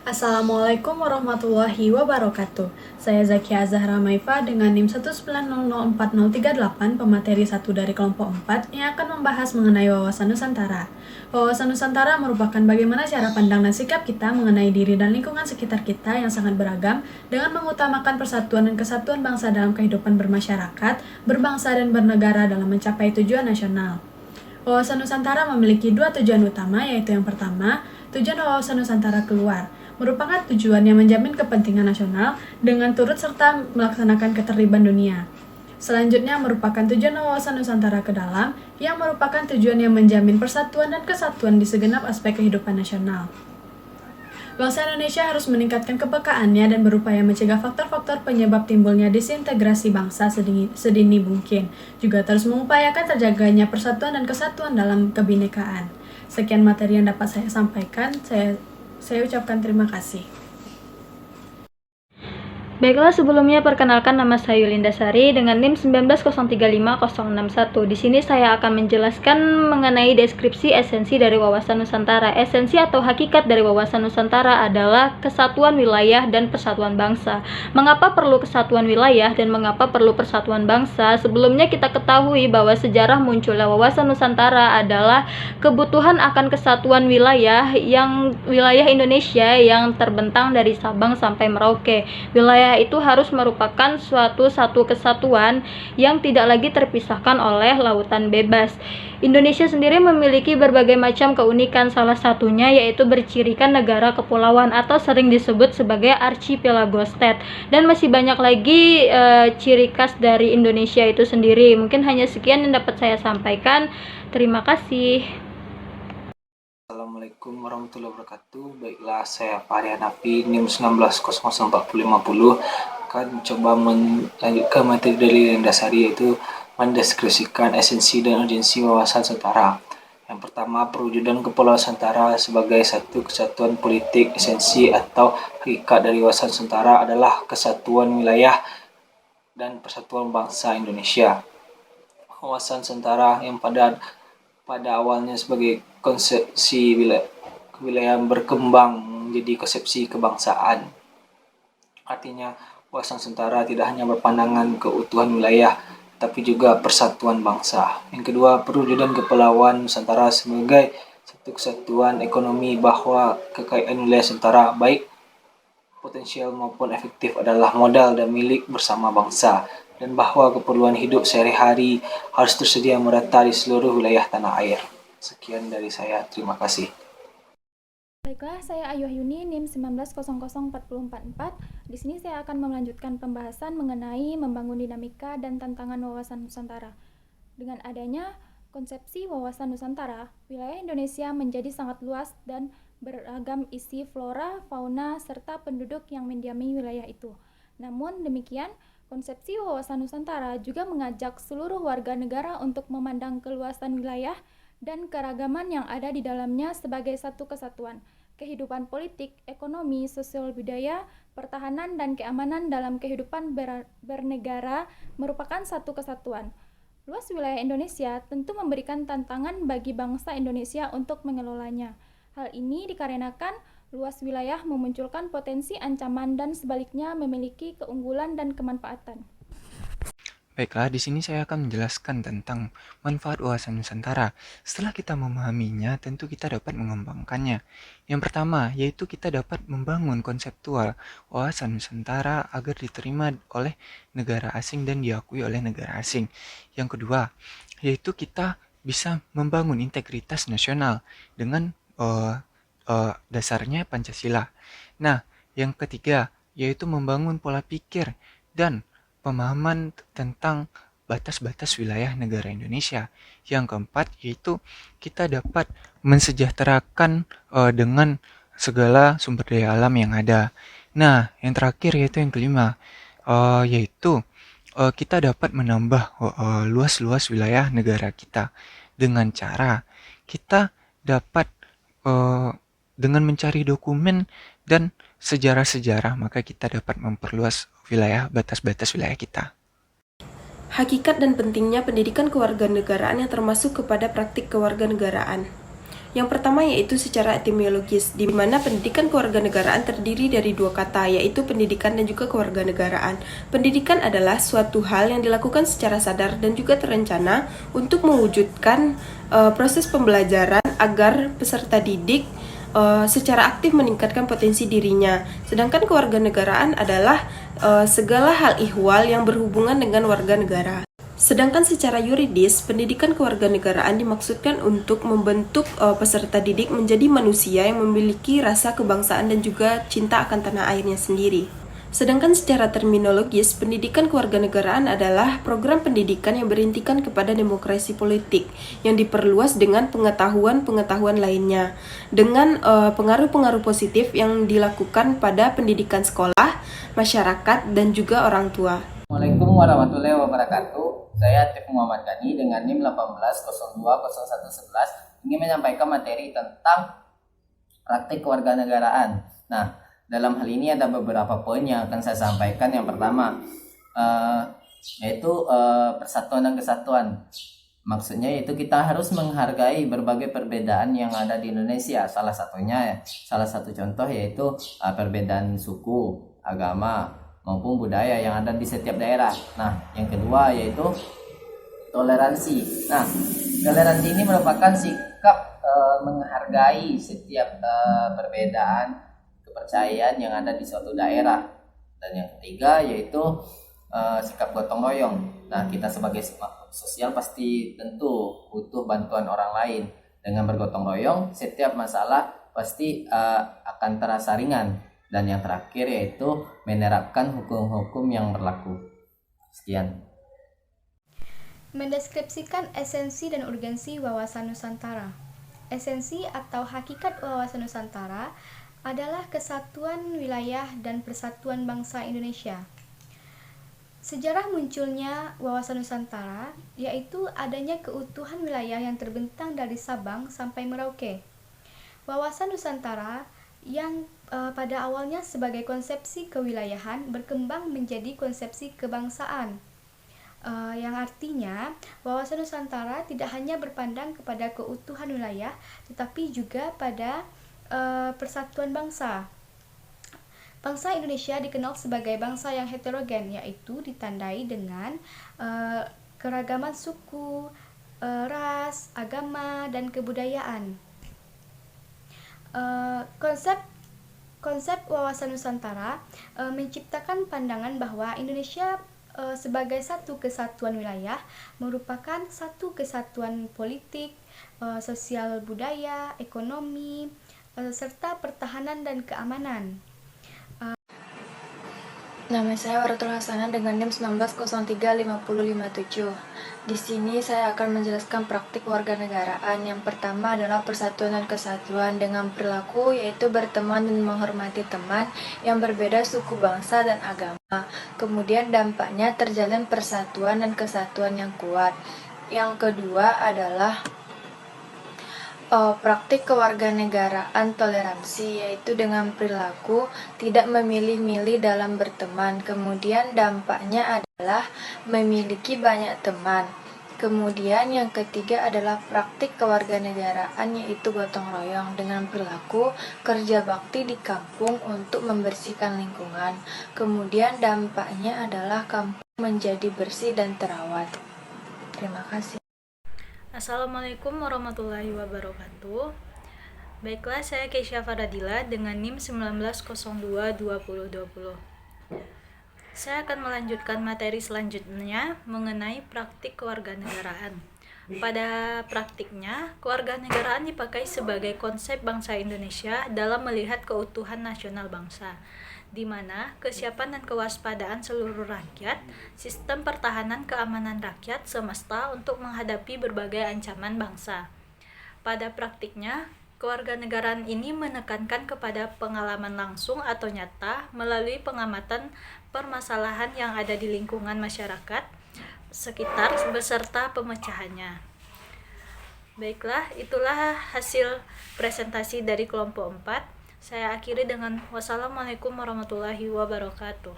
Assalamualaikum warahmatullahi wabarakatuh. Saya Zakia Zahra Maifa dengan NIM 1904038, pemateri 1 dari kelompok 4 yang akan membahas mengenai wawasan Nusantara. Wawasan Nusantara merupakan bagaimana cara pandang dan sikap kita mengenai diri dan lingkungan sekitar kita yang sangat beragam dengan mengutamakan persatuan dan kesatuan bangsa dalam kehidupan bermasyarakat, berbangsa dan bernegara dalam mencapai tujuan nasional. Wawasan Nusantara memiliki dua tujuan utama, yaitu yang pertama, tujuan wawasan Nusantara keluar, merupakan tujuan yang menjamin kepentingan nasional dengan turut serta melaksanakan keterlibatan dunia. Selanjutnya merupakan tujuan wawasan Nusantara ke dalam, yang merupakan tujuan yang menjamin persatuan dan kesatuan di segenap aspek kehidupan nasional. Bangsa Indonesia harus meningkatkan kepekaannya dan berupaya mencegah faktor-faktor penyebab timbulnya disintegrasi bangsa sedini mungkin. Juga terus mengupayakan terjaganya persatuan dan kesatuan dalam kebinekaan. Sekian materi yang dapat saya sampaikan. Saya ucapkan terima kasih. Baiklah, sebelumnya perkenalkan nama saya Yulinda Sari dengan NIM 1935061. Di sini saya akan menjelaskan mengenai deskripsi esensi dari wawasan Nusantara. Esensi atau hakikat dari wawasan Nusantara adalah kesatuan wilayah dan persatuan bangsa. Mengapa perlu kesatuan wilayah dan mengapa perlu persatuan bangsa? Sebelumnya kita ketahui bahwa sejarah munculnya wawasan Nusantara adalah kebutuhan akan kesatuan wilayah Indonesia yang terbentang dari Sabang sampai Merauke. Wilayah itu harus merupakan satu kesatuan yang tidak lagi terpisahkan oleh lautan bebas. Indonesia sendiri memiliki berbagai macam keunikan, salah satunya yaitu bercirikan negara kepulauan atau sering disebut sebagai archipelago state, dan masih banyak lagi ciri khas dari Indonesia itu sendiri. Mungkin hanya sekian yang dapat saya sampaikan. Terima kasih. Assalamualaikum warahmatullahi wabarakatuh. Baiklah, saya Fahri Hanafi, NIM 190044050 akan mencoba melanjutkan materi dari yang dasari, yaitu mendeskripsikan esensi dan urgensi wawasan Nusantara. Yang pertama, perwujudan Kepulauan Nusantara sebagai satu kesatuan politik. Esensi atau hakikat dari wawasan Nusantara adalah kesatuan wilayah dan persatuan bangsa Indonesia. Wawasan Nusantara yang pada awalnya sebagai konsepsi kewilayahan berkembang menjadi konsepsi kebangsaan. Artinya, wawasan Nusantara tidak hanya berpandangan keutuhan wilayah, tapi juga persatuan bangsa. Yang kedua, perwujudan Kepulauan Nusantara sebagai satu kesatuan ekonomi, bahwa kekayaan wilayah Nusantara baik potensial maupun efektif adalah modal dan milik bersama bangsa, dan bahwa keperluan hidup sehari-hari harus tersedia merata di seluruh wilayah tanah air. Sekian dari saya, terima kasih. Baiklah, saya Ayu Yuni, NIM 1900444. Di sini saya akan melanjutkan pembahasan mengenai membangun dinamika dan tantangan wawasan Nusantara. Dengan adanya konsepsi wawasan Nusantara, wilayah Indonesia menjadi sangat luas dan beragam isi flora, fauna, serta penduduk yang mendiami wilayah itu. Namun demikian, konsepsi wawasan Nusantara juga mengajak seluruh warga negara untuk memandang keluasan wilayah dan keragaman yang ada di dalamnya sebagai satu kesatuan. Kehidupan politik, ekonomi, sosial budaya, pertahanan, dan keamanan dalam kehidupan bernegara merupakan satu kesatuan. Luas wilayah Indonesia tentu memberikan tantangan bagi bangsa Indonesia untuk mengelolanya. Hal ini dikarenakan luas wilayah memunculkan potensi ancaman dan sebaliknya memiliki keunggulan dan kemanfaatan. Baiklah, di sini saya akan menjelaskan tentang manfaat wawasan Nusantara. Setelah kita memahaminya, tentu kita dapat mengembangkannya. Yang pertama, yaitu kita dapat membangun konseptual wawasan Nusantara agar diterima oleh negara asing dan diakui oleh negara asing. Yang kedua, yaitu kita bisa membangun integritas nasional dengan dasarnya Pancasila. Nah, yang ketiga, yaitu membangun pola pikir dan pemahaman tentang batas-batas wilayah negara Indonesia. Yang keempat, yaitu kita dapat mensejahterakan dengan segala sumber daya alam yang ada. Nah, yang terakhir yaitu yang kelima, yaitu kita dapat menambah luas-luas wilayah negara kita dengan cara kita dapat dengan mencari dokumen dan sejarah-sejarah, maka kita dapat memperluas batas-batas wilayah kita. Hakikat dan pentingnya pendidikan kewarganegaraan yang termasuk kepada praktik kewarganegaraan. Yang pertama yaitu secara etimologis, di mana pendidikan kewarganegaraan terdiri dari dua kata, yaitu pendidikan dan juga kewarganegaraan. Pendidikan adalah suatu hal yang dilakukan secara sadar dan juga terencana untuk mewujudkan proses pembelajaran agar peserta didik secara aktif meningkatkan potensi dirinya. Sedangkan kewarganegaraan adalah segala hal ihwal yang berhubungan dengan warga negara. Sedangkan secara yuridis, pendidikan kewarganegaraan dimaksudkan untuk membentuk peserta didik menjadi manusia yang memiliki rasa kebangsaan dan juga cinta akan tanah airnya sendiri. Sedangkan secara terminologis, pendidikan kewarganegaraan adalah program pendidikan yang berintikan kepada demokrasi politik yang diperluas dengan pengetahuan-pengetahuan lainnya, dengan pengaruh-pengaruh positif yang dilakukan pada pendidikan sekolah, masyarakat, dan juga orang tua. Assalamualaikum warahmatullahi wabarakatuh. Saya Atif Muhammad Gani dengan NIM 18020111 ingin menyampaikan materi tentang praktik kewarganegaraan. Nah, dalam hal ini ada beberapa poin yang akan saya sampaikan. Yang pertama yaitu persatuan dan kesatuan. Maksudnya yaitu kita harus menghargai berbagai perbedaan yang ada di Indonesia. Salah satu contoh yaitu perbedaan suku, agama, maupun budaya yang ada di setiap daerah. Nah, yang kedua yaitu toleransi. Nah, toleransi ini merupakan sikap menghargai setiap perbedaan kepercayaan yang ada di suatu daerah. Dan yang ketiga yaitu sikap gotong royong. Nah, kita sebagai makhluk sosial pasti tentu butuh bantuan orang lain. Dengan bergotong royong, setiap masalah pasti akan terasa ringan. Dan yang terakhir yaitu menerapkan hukum-hukum yang berlaku. Sekian. Mendeskripsikan esensi dan urgensi wawasan Nusantara. Esensi atau hakikat wawasan Nusantara adalah kesatuan wilayah dan persatuan bangsa Indonesia. Sejarah munculnya wawasan Nusantara yaitu adanya keutuhan wilayah yang terbentang dari Sabang sampai Merauke. Wawasan Nusantara yang pada awalnya sebagai konsepsi kewilayahan berkembang menjadi konsepsi kebangsaan, yang artinya wawasan Nusantara tidak hanya berpandang kepada keutuhan wilayah tetapi juga pada persatuan bangsa. Bangsa Indonesia dikenal sebagai bangsa yang heterogen, yaitu ditandai dengan keragaman suku, ras, agama, dan kebudayaan. Konsep wawasan Nusantara menciptakan pandangan bahwa Indonesia sebagai satu kesatuan wilayah merupakan satu kesatuan politik, sosial, budaya, ekonomi, serta pertahanan dan keamanan. Nama saya Waratul Hasanah dengan NIM 19035057. Di sini saya akan menjelaskan praktik warganegaraan. Yang pertama adalah persatuan dan kesatuan dengan perilaku, yaitu berteman dan menghormati teman yang berbeda suku, bangsa, dan agama. Kemudian dampaknya terjalin persatuan dan kesatuan yang kuat. Yang kedua adalah praktik kewarganegaraan toleransi, yaitu dengan perilaku tidak memilih-milih dalam berteman. Kemudian dampaknya adalah memiliki banyak teman. Kemudian yang ketiga adalah praktik kewarganegaraan, yaitu gotong royong dengan perilaku kerja bakti di kampung untuk membersihkan lingkungan. Kemudian dampaknya adalah kampung menjadi bersih dan terawat. Terima kasih. Assalamualaikum warahmatullahi wabarakatuh. Baiklah, saya Keisha Faradila dengan NIM 19022020. Saya akan melanjutkan materi selanjutnya mengenai praktik kewarganegaraan. Pada praktiknya, kewarganegaraan dipakai sebagai konsep bangsa Indonesia dalam melihat keutuhan nasional bangsa, di mana kesiapan dan kewaspadaan seluruh rakyat, sistem pertahanan keamanan rakyat semesta untuk menghadapi berbagai ancaman bangsa. Pada praktiknya, kewarganegaraan ini menekankan kepada pengalaman langsung atau nyata melalui pengamatan permasalahan yang ada di lingkungan masyarakat sekitar beserta pemecahannya. Baiklah, itulah hasil presentasi dari kelompok 4. Saya akhiri dengan wassalamualaikum warahmatullahi wabarakatuh.